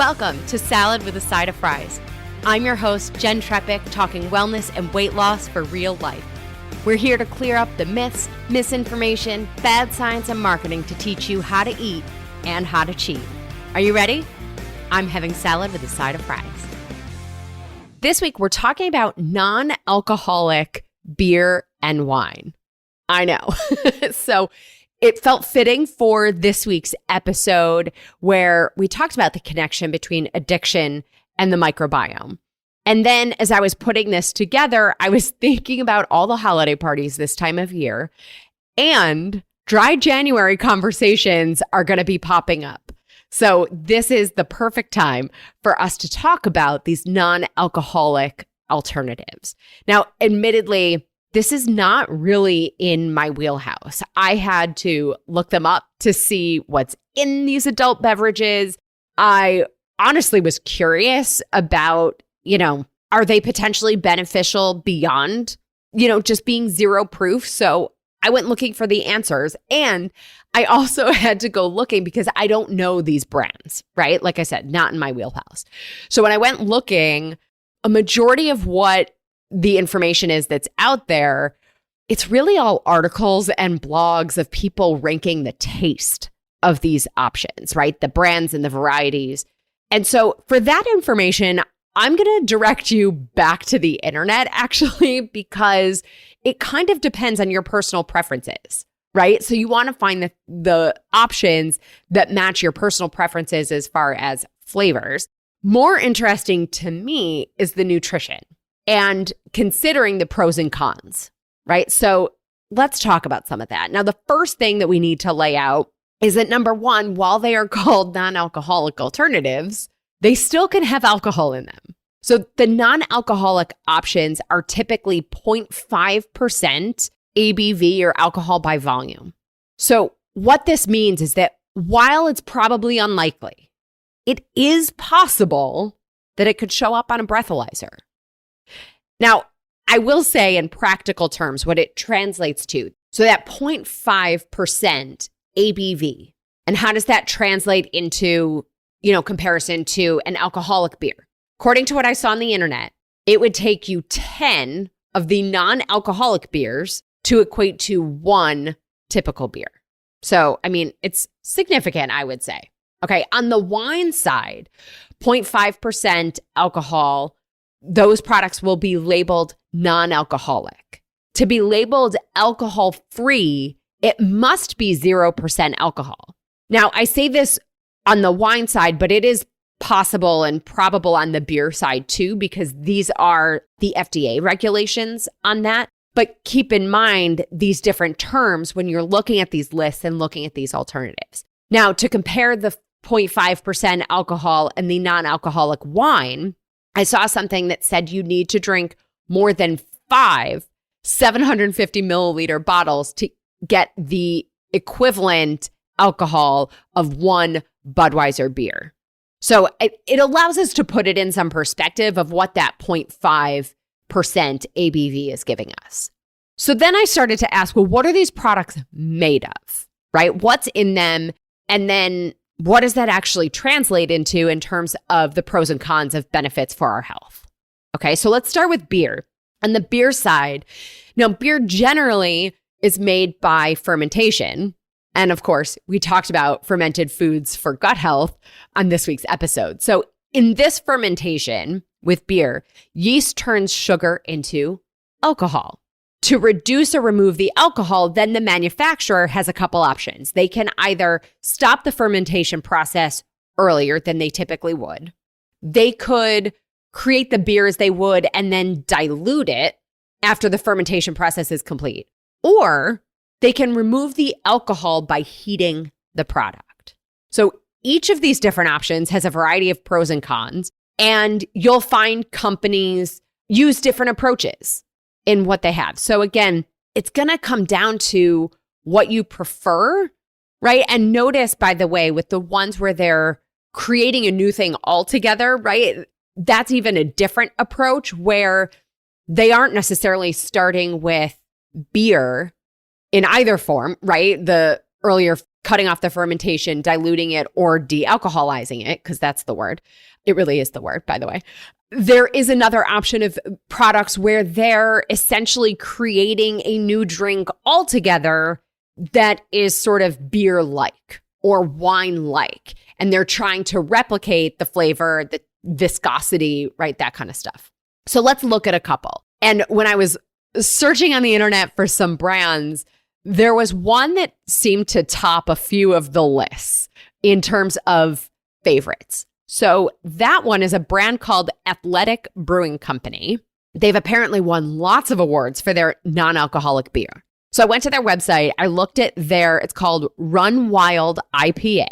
Welcome to Salad with a Side of Fries. I'm your host, Jen Trepic, talking wellness and weight loss for real life. We're here to clear up the myths, misinformation, bad science, and marketing to teach you how to eat and how to cheat. Are you ready? I'm having salad with a side of fries. This week, we're talking about non-alcoholic beer and wine. I know. So it felt fitting for this week's episode where we talked about the connection between addiction and the microbiome. And then as I was putting this together, I was thinking about all the holiday parties this time of year, and dry January conversations are going to be popping up. So this is the perfect time for us to talk about these non-alcoholic alternatives. Now, admittedly, this is not really in my wheelhouse. I had to look them up to see what's in these adult beverages. I honestly was curious about, are they potentially beneficial beyond, just being zero proof? So I went looking for the answers. And I also had to go looking because I don't know these brands, right? Like I said, not in my wheelhouse. So when I went looking, a majority of what the information is that's out there, it's really all articles and blogs of people ranking the taste of these options, right? The brands and the varieties. And so for that information, I'm going to direct you back to the internet, actually, because it kind of depends on your personal preferences, right? So you want to find the options that match your personal preferences as far as flavors. More interesting to me is the nutrition and considering the pros and cons, right? So let's talk about some of that. Now, the first thing that we need to lay out is that number one, while they are called non-alcoholic alternatives, they still can have alcohol in them. So the non-alcoholic options are typically 0.5% ABV or alcohol by volume. So what this means is that while it's probably unlikely, it is possible that it could show up on a breathalyzer. Now, I will say in practical terms what it translates to. So that 0.5% ABV, and how does that translate into, comparison to an alcoholic beer? According to what I saw on the internet, it would take you 10 of the non-alcoholic beers to equate to one typical beer. So, it's significant, I would say. Okay, on the wine side, 0.5% alcohol, those products will be labeled non-alcoholic. To be labeled alcohol-free, it must be 0% alcohol. Now, I say this on the wine side, but it is possible and probable on the beer side too, because these are the FDA regulations on that. But keep in mind these different terms when you're looking at these lists and looking at these alternatives. Now, to compare the 0.5% alcohol and the non-alcoholic wine, I saw something that said you need to drink more than 5 750 milliliter bottles to get the equivalent alcohol of one Budweiser beer. So it allows us to put it in some perspective of what that 0.5% ABV is giving us. So then I started to ask, well, what are these products made of, right? What's in them? And then what does that actually translate into in terms of the pros and cons of benefits for our health? Okay, so let's start with beer. On the beer side, beer generally is made by fermentation. And of course, we talked about fermented foods for gut health on this week's episode. So in this fermentation with beer, yeast turns sugar into alcohol. To reduce or remove the alcohol, then the manufacturer has a couple options. They can either stop the fermentation process earlier than they typically would. They could create the beer as they would and then dilute it after the fermentation process is complete. Or they can remove the alcohol by heating the product. So each of these different options has a variety of pros and cons, and you'll find companies use different approaches in what they have. So again, it's going to come down to what you prefer, right? And notice, by the way, with the ones where they're creating a new thing altogether, right? That's even a different approach where they aren't necessarily starting with beer in either form, right? The earlier cutting off the fermentation, diluting it, or de-alcoholizing it, because that's the word. It really is the word, by the way. There is another option of products where they're essentially creating a new drink altogether that is sort of beer-like or wine-like. And they're trying to replicate the flavor, the viscosity, right? That kind of stuff. So let's look at a couple. And when I was searching on the internet for some brands, there was one that seemed to top a few of the lists in terms of favorites. So that one is a brand called Athletic Brewing Company. They've apparently won lots of awards for their non-alcoholic beer. So I went to their website. I looked at it's called Run Wild IPA.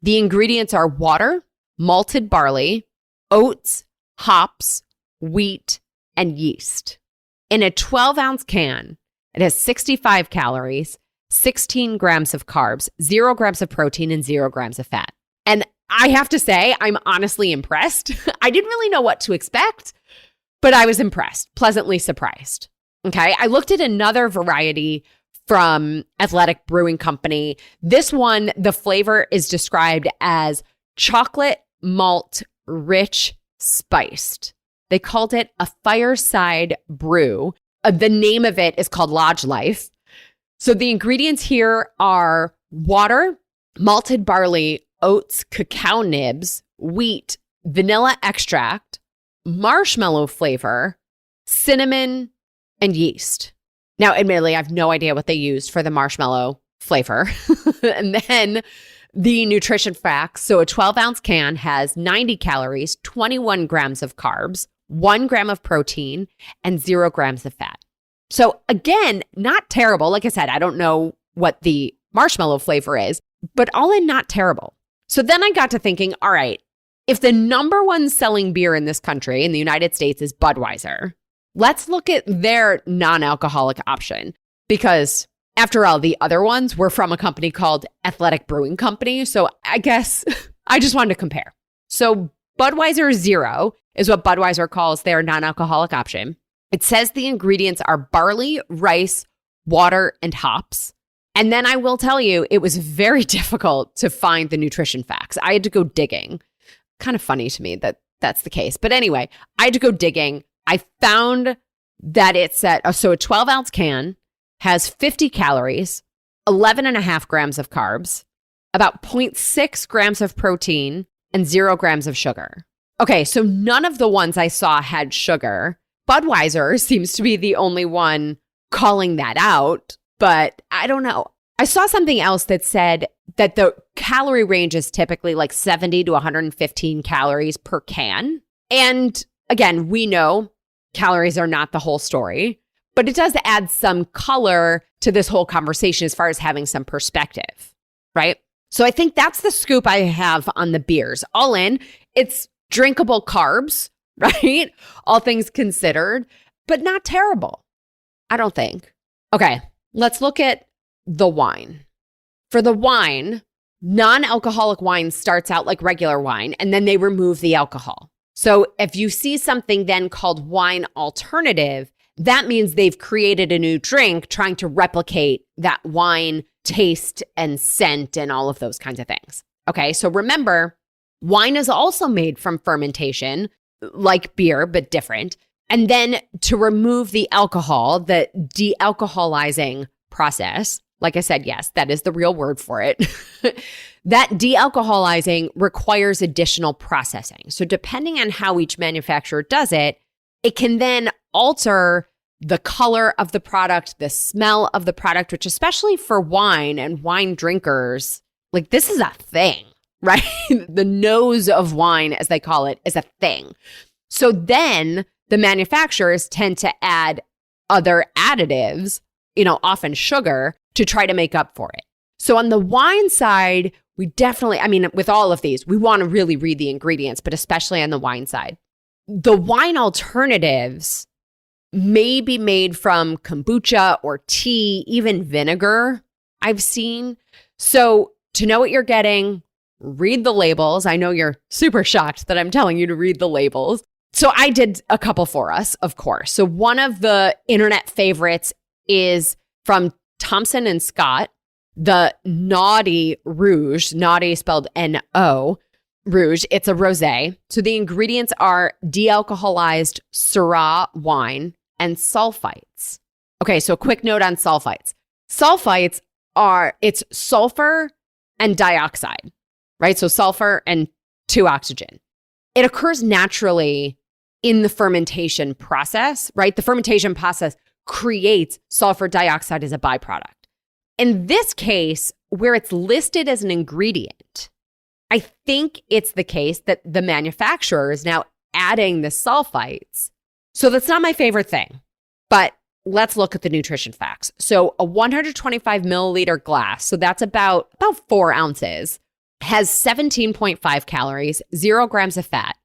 The ingredients are water, malted barley, oats, hops, wheat, and yeast. In a 12-ounce can, it has 65 calories, 16 grams of carbs, 0 grams of protein, and 0 grams of fat. And I have to say, I'm honestly impressed. I didn't really know what to expect, but I was impressed, pleasantly surprised. Okay, I looked at another variety from Athletic Brewing Company. This one, the flavor is described as chocolate malt rich spiced. They called it a fireside brew. The name of it is called Lodge Life. So the ingredients here are water, malted barley, oats, cacao nibs, wheat, vanilla extract, marshmallow flavor, cinnamon, and yeast. Now, admittedly, I have no idea what they used for the marshmallow flavor. And then the nutrition facts. So a 12-ounce can has 90 calories, 21 grams of carbs, 1 gram of protein, and 0 grams of fat. So again, not terrible. Like I said, I don't know what the marshmallow flavor is, but all in, not terrible. So then I got to thinking, all right, if the number one selling beer in this country, in the United States, is Budweiser, let's look at their non-alcoholic option, because after all, the other ones were from a company called Athletic Brewing Company. So I guess I just wanted to compare. So Budweiser Zero is what Budweiser calls their non-alcoholic option. It says the ingredients are barley, rice, water, and hops. And then I will tell you, it was very difficult to find the nutrition facts. I had to go digging. Kind of funny to me that that's the case. But anyway, I had to go digging. I found that it said, so a 12-ounce can has 50 calories, 11.5 grams of carbs, about 0.6 grams of protein, and 0 grams of sugar. Okay, so none of the ones I saw had sugar. Budweiser seems to be the only one calling that out, but I don't know. I saw something else that said that the calorie range is typically like 70 to 115 calories per can. And again, we know calories are not the whole story, but it does add some color to this whole conversation as far as having some perspective, right? So I think that's the scoop I have on the beers. All in, it's drinkable carbs, right? All things considered, but not terrible, I don't think. Okay, let's look at the wine. For the wine, non-alcoholic wine starts out like regular wine, and then they remove the alcohol. So if you see something then called wine alternative, that means they've created a new drink trying to replicate that wine taste and scent and all of those kinds of things. Okay, so remember, wine is also made from fermentation, like beer, but different. And then to remove the alcohol, the de-alcoholizing process, like I said, yes, that is the real word for it. That de-alcoholizing requires additional processing. So depending on how each manufacturer does it, it can then alter the color of the product, the smell of the product, which especially for wine and wine drinkers, like this is a thing, right? The nose of wine, as they call it, is a thing. So then the manufacturers tend to add other additives, often sugar, to try to make up for it. So on the wine side, we definitely, with all of these, we want to really read the ingredients, but especially on the wine side. The wine alternatives may be made from kombucha or tea, even vinegar, I've seen. So to know what you're getting, read the labels. I know you're super shocked that I'm telling you to read the labels. So I did a couple for us, of course. So one of the internet favorites is from Thompson and Scott. the Naughty Rouge, Naughty spelled N-O, Rouge. It's a rosé. So the ingredients are de-alcoholized Syrah wine and sulfites. Okay, so a quick note on sulfites. Sulfites it's sulfur and dioxide, right? So sulfur and 2 oxygen. It occurs naturally in the fermentation process, right? The fermentation process creates sulfur dioxide as a byproduct. In this case, where it's listed as an ingredient, I think it's the case that the manufacturer is now adding the sulfites. So that's not my favorite thing, but let's look at the nutrition facts. So a 125 milliliter glass, so that's about 4 ounces, has 17.5 calories, 0 grams of fat,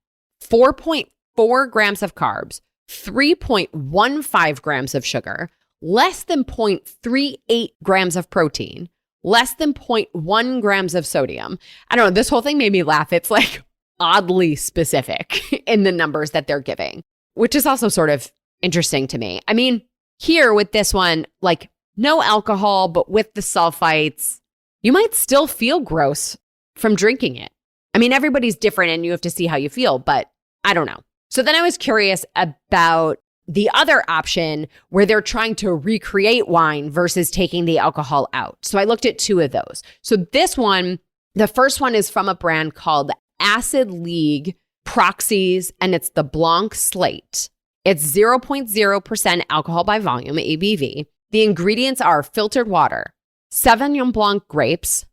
4.4 grams of carbs, 3.15 grams of sugar, less than 0.38 grams of protein, less than 0.1 grams of sodium. I don't know, this whole thing made me laugh. It's like oddly specific in the numbers that they're giving, which is also sort of interesting to me. I mean, here with this one, like no alcohol, but with the sulfites, you might still feel gross from drinking it. I mean, everybody's different and you have to see how you feel, but I don't know. So then I was curious about the other option where they're trying to recreate wine versus taking the alcohol out. So I looked at 2 of those. So this one, the first one is from a brand called Acid League Proxies, and it's the Blanc Slate. It's 0.0% alcohol by volume, ABV. The ingredients are filtered water, Sauvignon Blanc grapes,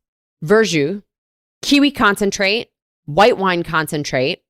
verjus, kiwi concentrate, white wine concentrate,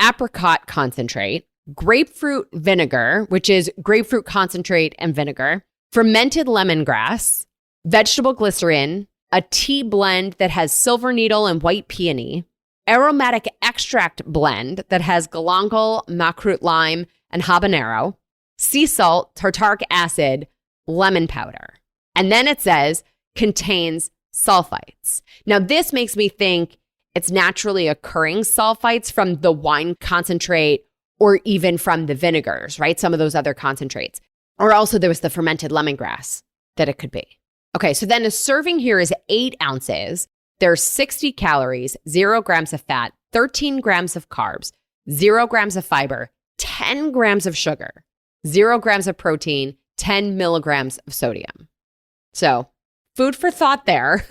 apricot concentrate, grapefruit vinegar, which is grapefruit concentrate and vinegar, fermented lemongrass, vegetable glycerin, a tea blend that has silver needle and white peony, aromatic extract blend that has galangal, makrut lime, and habanero, sea salt, tartaric acid, lemon powder. And then it says contains sulfites. Now, this makes me think it's naturally occurring sulfites from the wine concentrate or even from the vinegars, right? Some of those other concentrates. Or also there was the fermented lemongrass that it could be. Okay, so then a serving here is 8 ounces. There's 60 calories, 0 grams of fat, 13 grams of carbs, 0 grams of fiber, 10 grams of sugar, 0 grams of protein, 10 milligrams of sodium. So food for thought there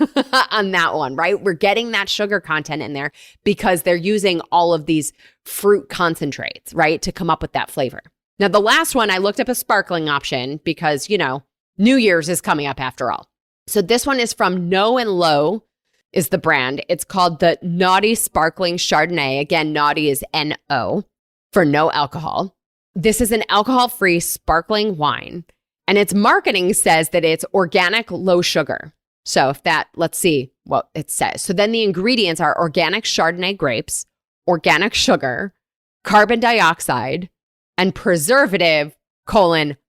on that one, right? We're getting that sugar content in there because they're using all of these fruit concentrates, right, to come up with that flavor. Now, the last one, I looked up a sparkling option because, you know, New Year's is coming up after all. So this one is from No and Low is the brand. It's called the Naughty Sparkling Chardonnay. Again, Naughty is N-O for no alcohol. This is an alcohol-free sparkling wine. And its marketing says that it's organic, low sugar. So if that, let's see what it says. So then the ingredients are organic Chardonnay grapes, organic sugar, carbon dioxide, and preservative,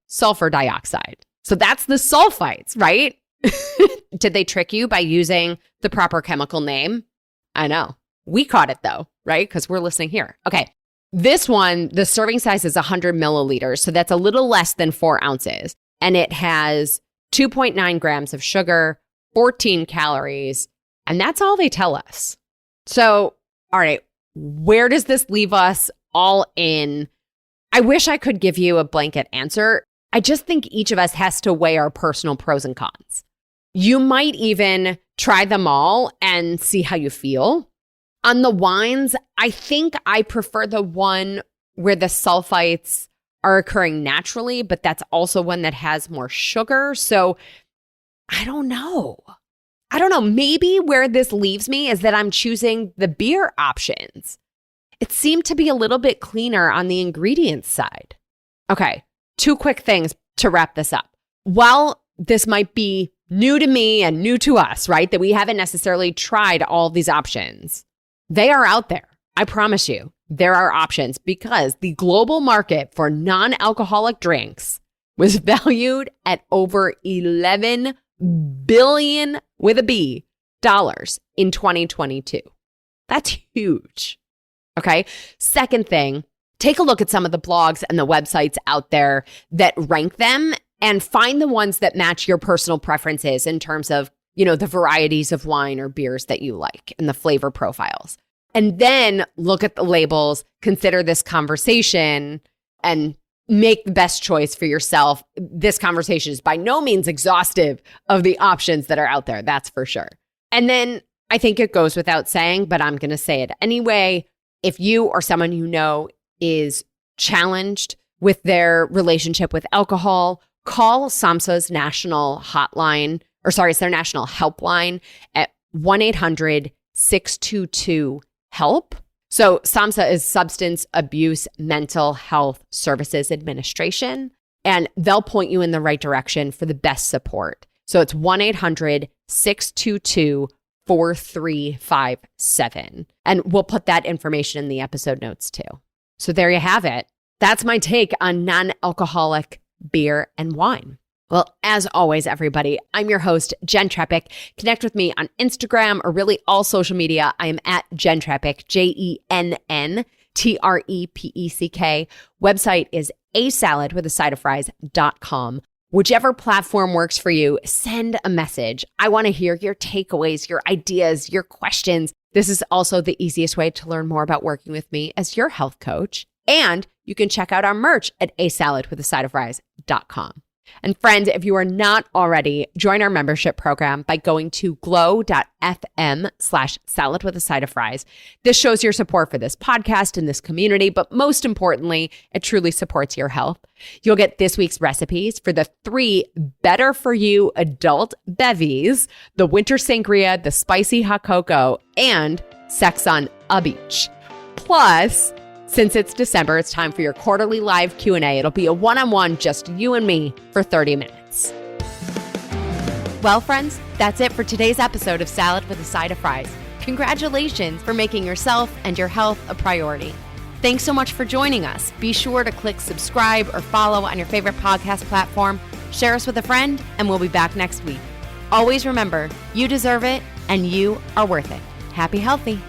sulfur dioxide. So that's the sulfites, right? Did they trick you by using the proper chemical name? I know. We caught it though, right? Because we're listening here. Okay. This one, the serving size is 100 milliliters. So that's a little less than 4 ounces. And it has 2.9 grams of sugar, 14 calories, and that's all they tell us. So, all right, where does this leave us all in? I wish I could give you a blanket answer. I just think each of us has to weigh our personal pros and cons. You might even try them all and see how you feel. On the wines, I think I prefer the one where the sulfites are occurring naturally, but that's also one that has more sugar. So I don't know. Maybe where this leaves me is that I'm choosing the beer options. It seemed to be a little bit cleaner on the ingredients side. Okay, 2 quick things to wrap this up. While this might be new to me and new to us, right, that we haven't necessarily tried all these options, they are out there. I promise you. There are options because the global market for non-alcoholic drinks was valued at over $11 billion with a B dollars in 2022. That's huge. Okay. Second thing, take a look at some of the blogs and the websites out there that rank them and find the ones that match your personal preferences in terms of the varieties of wine or beers that you like and the flavor profiles. And then look at the labels, consider this conversation, and make the best choice for yourself. This conversation is by no means exhaustive of the options that are out there, that's for sure. And then I think it goes without saying, but I'm going to say it anyway. If you or someone you know is challenged with their relationship with alcohol, call SAMHSA's national hotline, it's their national helpline at 1-800-622-HELP. So SAMHSA is Substance Abuse Mental Health Services Administration, and they'll point you in the right direction for the best support. So it's 1-800-622-4357. And we'll put that information in the episode notes too. So there you have it. That's my take on non-alcoholic beer and wine. Well, as always, everybody, I'm your host, Jen Trepeck. Connect with me on Instagram or really all social media. I am at Jen Trepeck, JENNTREPECK. Website is asaladwithasideoffries.com. Whichever platform works for you, send a message. I want to hear your takeaways, your ideas, your questions. This is also the easiest way to learn more about working with me as your health coach. And you can check out our merch at asaladwithasideoffries.com. And friends, if you are not already, join our membership program by going to glow.fm/saladwithasideoffries. This shows your support for this podcast and this community, but most importantly, it truly supports your health. You'll get this week's recipes for the 3 better for you adult bevies, the winter sangria, the spicy hot cocoa, and sex on a beach. Plus, since it's December, it's time for your quarterly live Q&A. It'll be a one-on-one, just you and me, for 30 minutes. Well, friends, that's it for today's episode of Salad with a Side of Fries. Congratulations for making yourself and your health a priority. Thanks so much for joining us. Be sure to click subscribe or follow on your favorite podcast platform. Share us with a friend, and we'll be back next week. Always remember, you deserve it, and you are worth it. Happy healthy.